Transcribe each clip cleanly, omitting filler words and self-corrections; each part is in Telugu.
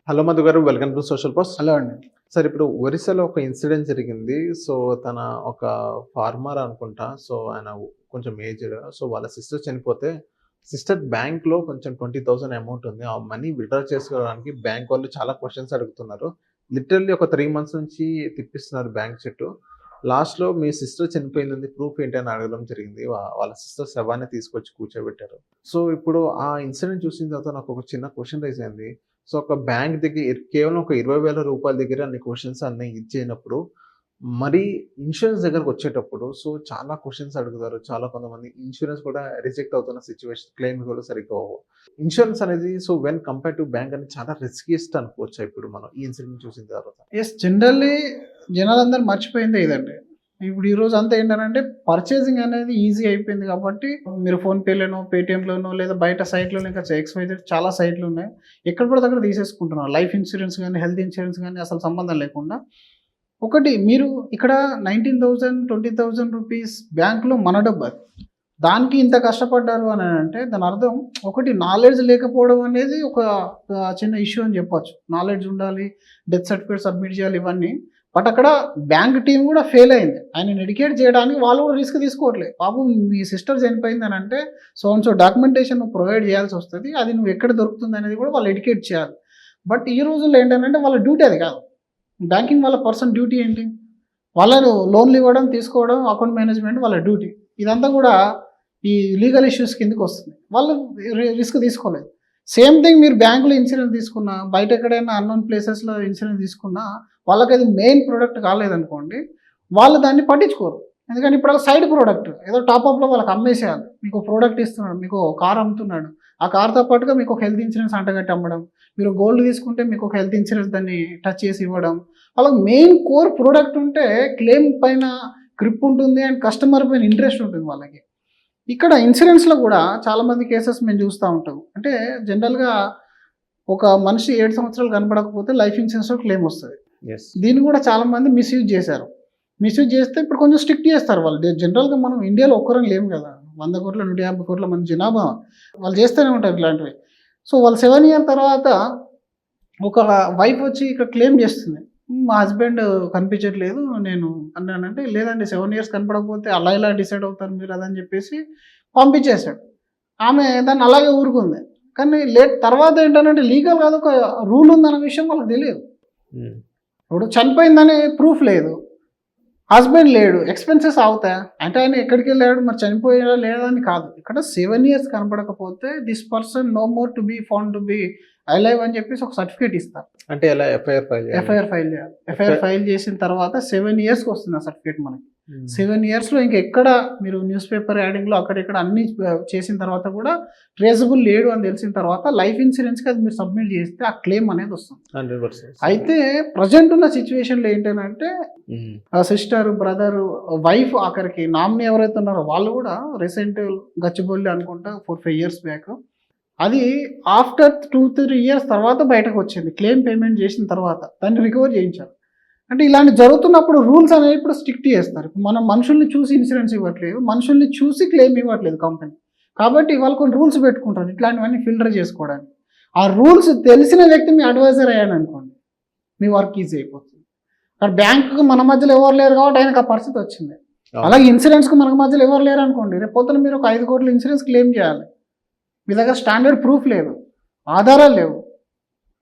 హలో మధు గారు, welcome to social post. Hello అండి. సార్, ఇప్పుడు ఒరిస్సాలో ఒక ఇన్సిడెంట్ జరిగింది. సో, తన ఒక ఫార్మర్ అనుకుంటా. సో, ఆయన కొంచెం ఏజ్డ్. సో, వాళ్ళ సిస్టర్ చనిపోతే సిస్టర్ బ్యాంక్‌లో కొంచెం 20,000 అమౌంట్ ఉంది. ఆ మనీ విత్‌డ్రా చేసుకోవడానికి బ్యాంక్ వాళ్ళు చాలా క్వెషన్స్ అడుగుతున్నారు. లిటరల్లీ ఒక 3 మంత్స్ నుంచి తిప్పిస్తున్నారు బ్యాంక్ చుట్టూ. లాస్ట్‌లో మీ సిస్టర్ చనిపోయింది, ప్రూఫ్ ఏంటి అని అడగడం జరిగింది. వాళ్ళ సిస్టర్ శవాన్ని తీసుకొచ్చి కూర్చోబెట్టారు. సో, ఇప్పుడు ఆ ఇన్సిడెంట్ చూసిన తర్వాత నాకు ఒక చిన్న క్వెషన్ రైజ్ అయింది. సో, ఒక బ్యాంక్ దగ్గర కేవలం ఒక రూ. 20,000 దగ్గర అన్ని క్వెషన్స్ అన్నీ ఇచ్చేయనప్పుడు, మరి ఇన్స్యూరెన్స్ దగ్గరకొచ్చేటప్పుడు సో, చాలా క్వెషన్స్ అడుగుతారు. చాలా కొంతమంది ఇన్స్యూరెన్స్ కూడా రిజెక్ట్ అవుతున్న సిట్యుయేషన్, క్లెయిమ్ కూడా సరిగ్గా అవ్వవు. ఇన్స్యూరెన్స్ అనేది so, when compare to bank అనేది చాలా రిస్కీయెస్ట్ అనుకోవచ్చా ఇప్పుడు మనం ఈ ఇన్సిడెంట్ చూసిన తర్వాత? జనరల్లీ జనాలందరూ మర్చిపోయిందే ఇదండి. ఇప్పుడు ఈ రోజు అంతా ఏంటంటే పర్చేసింగ్ అనేది ఈజీ అయిపోయింది కాబట్టి మీరు ఫోన్‌పేలోనో, పేటీఎంలోనో లేదా బయట సైట్‌లోనో ఇంకా ఎక్స్‌వైజెడ్ చాలా సైట్‌లు ఉన్నాయి. ఎక్కడ పడితే అక్కడ తీసేసుకుంటున్నారు. లైఫ్ ఇన్సూరెన్స్ గానీ, హెల్త్ ఇన్సూరెన్స్ గానీ అసలు సంబంధం లేకుండా. ఒకటి మీరు ఇక్కడ 19,000, 20,000 రూపీస్ బ్యాంక్‌లో మన డబ్బు అది. దానికి ఇంత కష్టపడ్డారు అని అంటే దాని అర్థం ఒకటి నాలెడ్జ్ లేకపోవడం అనేది ఒక చిన్న ఇష్యూ అని చెప్పొచ్చు. నాలెడ్జ్ ఉండాలి, డెత్ సర్టిఫికేట్ సబ్మిట్ చేయాలి ఇవన్నీ. బట్ అక్కడ బ్యాంక్ టీం కూడా ఫెయిల్ అయింది. ఆయనని ఎడ్యుకేట్ చేయడానికి వాళ్ళు కూడా రిస్క్ తీసుకోవట్లేదు. బాబు మీ సిస్టర్ చనిపోయింది అని అంటే సో డాక్యుమెంటేషన్ నువ్వు ప్రొవైడ్ చేయాల్సి వస్తుంది. అది నువ్వు ఎక్కడ దొరుకుతుంది అనేది కూడా వాళ్ళు ఎడ్యుకేట్ చేయాలి. బట్ ఈ రోజుల్లో ఏంటంటే వాళ్ళ డ్యూటీ అది కాదు. బ్యాంకింగ్ వాళ్ళ పర్సన్ డ్యూటీ ఏంటి? వాళ్ళను లోన్లు ఇవ్వడం, తీసుకోవడం, అకౌంట్ మేనేజ్మెంట్ వాళ్ళ డ్యూటీ. ఇదంతా కూడా ఈ లీగల్ ఇష్యూస్ కిందకి వస్తుంది. వాళ్ళు రిస్క్ తీసుకోలేదు. సేమ్ థింగ్ మీరు బ్యాంకులో ఇన్సూరెన్స్ తీసుకున్నా, బయట ఎక్కడైనా అన్నోన్ ప్లేసెస్లో ఇన్సూరెన్స్ తీసుకున్నా వాళ్ళకి అది మెయిన్ ప్రోడక్ట్ కాలేదనుకోండి, వాళ్ళు దాన్ని పట్టించుకోరు. ఎందుకంటే ఇప్పుడు సైడ్ ప్రోడక్ట్ ఏదో టాప్అప్లో వాళ్ళకి అమ్మేసేయాలి. మీకు ప్రోడక్ట్ ఇస్తున్నాడు, మీకు కార్ అమ్ముతున్నాడు, ఆ కార్తో పాటుగా మీకు ఒక హెల్త్ ఇన్సూరెన్స్ అంటగట్టి అమ్మడం, మీరు గోల్డ్ తీసుకుంటే మీకు ఒక హెల్త్ ఇన్సూరెన్స్ దాన్ని టచ్ చేసి ఇవ్వడం. వాళ్ళకి మెయిన్ కోర్ ప్రోడక్ట్ ఉంటే క్లెయిమ్ పైన గ్రిప్ ఉంటుంది అండ్ కస్టమర్ పైన ఇంట్రెస్ట్ ఉంటుంది వాళ్ళకి. ఇక్కడ ఇన్సూరెన్స్లో కూడా చాలామంది కేసెస్ మేము చూస్తూ ఉంటాం. అంటే జనరల్గా ఒక మనిషి 7 సంవత్సరాలు కనపడకపోతే లైఫ్ ఇన్సూరెన్స్లో క్లెయిమ్ వస్తుంది. దీన్ని కూడా చాలామంది మిస్యూజ్ చేశారు. మిస్యూజ్ చేస్తే ఇప్పుడు కొంచెం స్ట్రిక్ట్ చేస్తారు వాళ్ళు. జనరల్గా మనం ఇండియాలో ఒక్కరం లేము కదా, 100 కోట్ల 150 కోట్ల మంది జనాభా, వాళ్ళు చేస్తూనే ఉంటారు ఇలాంటివి. సో వాళ్ళు 7 ఇయర్ తర్వాత ఒక వైఫ్ వచ్చి ఇక్కడ క్లెయిమ్ చేస్తుంది, మా హస్బెండ్ కనిపించట్లేదు నేను అన్నానంటే, లేదండి 7 ఇయర్స్ కనపడకపోతే అలా ఇలా డిసైడ్ అవుతారు మీరు అదని చెప్పేసి పంపించేశాడు. ఆమె దాన్ని అలాగే ఊరుకుంది. కానీ తర్వాత ఏంటంటే లీగల్ కాదు, ఒక రూల్ ఉందన్న విషయం వాళ్ళకి తెలియదు. ఇప్పుడు చనిపోయిందని ప్రూఫ్ లేదు, హస్బెండ్ లేడు, ఎక్స్పెన్సెస్ అవుతాయా అంటే ఆయన ఎక్కడికి వెళ్ళాడు మరి చనిపోయాడా లేదా అని కాదు. ఇక్కడ 7 ఇయర్స్ కనపడకపోతే this person no more to be found to be alive అని చెప్పేసి ఒక సర్టిఫికేట్ ఇస్తారు. అంటే ఎలా ఎఫ్ఐఆర్ ఫైల్ చేయాలి. ఎఫ్ఐఆర్ ఫైల్ చేసిన తర్వాత 7 ఇయర్స్కి వస్తుంది ఆ సర్టిఫికేట్ మనకి. 7 ఇయర్స్లో ఇంకెక్కడ మీరు న్యూస్ పేపర్ యాడింగ్లో అక్కడెక్కడ అన్ని చేసిన తర్వాత కూడా ట్రేసబుల్ లేడు అని తెలిసిన తర్వాత లైఫ్ ఇన్సూరెన్స్కి అది మీరు సబ్మిట్ చేస్తే ఆ క్లెయిమ్ అనేది వస్తుంది. 100%. అయితే ప్రజెంట్ ఉన్న సిచ్యువేషన్లో ఏంటంటే సిస్టర్, బ్రదర్, వైఫ్, ఆఖరికి నామినీ ఎవరైతే ఉన్నారో వాళ్ళు కూడా రీసెంట్ గచ్చిబౌలి అనుకుంటా 4-5 ఇయర్స్ బ్యాక్ అది ఆఫ్టర్ 2-3 ఇయర్స్ తర్వాత బయటకు వచ్చింది. క్లెయిమ్ పేమెంట్ చేసిన తర్వాత దాన్ని రికవర్ చేయించారు. అంటే ఇలాంటి జరుగుతున్నప్పుడు రూల్స్ అనేవి ఇప్పుడు స్ట్రిక్ట్ చేస్తారు. మనం మనుషుల్ని చూసి ఇన్సూరెన్స్ ఇవ్వట్లేదు, మనుషుల్ని చూసి క్లెయిమ్ ఇవ్వట్లేదు కంపెనీ. కాబట్టి వాళ్ళు కొన్ని రూల్స్ పెట్టుకుంటారు ఇట్లాంటివన్నీ ఫిల్టర్ చేసుకోవడానికి. ఆ రూల్స్ తెలిసిన వ్యక్తి మీ అడ్వైజర్ అయ్యాడు అనుకోండి, మీ వర్క్ ఈజీ అయిపోతుంది. అక్కడ బ్యాంకుకి మన మధ్యలో ఎవరు లేరు కాబట్టి ఆయనకు ఆ పరిస్థితి వచ్చింది. అలాగే ఇన్సూరెన్స్కి మనకు మధ్యలో ఎవరు లేరు అనుకోండి, రేపు పొద్దున మీరు ఒక 5 కోట్ల ఇన్సూరెన్స్ క్లెయిమ్ చేయాలి, మీ దగ్గర స్టాండర్డ్ ప్రూఫ్ లేదు, ఆధారాలు లేవు,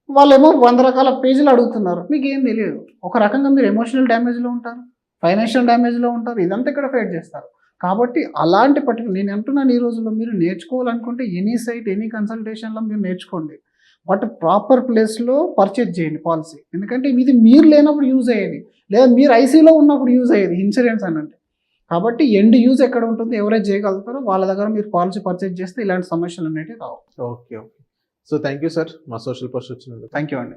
వాళ్ళేమో 100 రకాల పేజీలు అడుగుతున్నారు, మీకు ఏం తెలియదు. ఒక రకంగా మీరు ఎమోషనల్ డ్యామేజ్లో ఉంటారు, ఫైనాన్షియల్ డ్యామేజ్లో ఉంటారు, ఇదంతా ఇక్కడ ఫైట్ చేస్తారు. కాబట్టి అలాంటి నేను అంటున్నాను, ఈ రోజుల్లో మీరు నేర్చుకోవాలనుకుంటే ఎనీ సైట్, ఎనీ కన్సల్టేషన్లో మీరు నేర్చుకోండి. బట్ ప్రాపర్ ప్లేస్లో పర్చేజ్ చేయండి పాలసీ. ఎందుకంటే ఇది మీరు లేనప్పుడు యూజ్ అయ్యేది, లేదా మీరు ఐసీలో ఉన్నప్పుడు యూజ్ అయ్యేది ఇన్సూరెన్స్ అని అంటే. కాబట్టి ఎండ్ యూజ్ ఎక్కడ ఉంటుంది, ఎవరైతే చేయగలుగుతారో వాళ్ళ దగ్గర మీరు పాలసీ పర్చేజ్ చేస్తే ఇలాంటి సమస్యలు అనేవి రావు. Okay. So thank you sir, మా సోషల్ పోస్ట్ వచ్చినందుకు. థ్యాంక్ యూ అండి.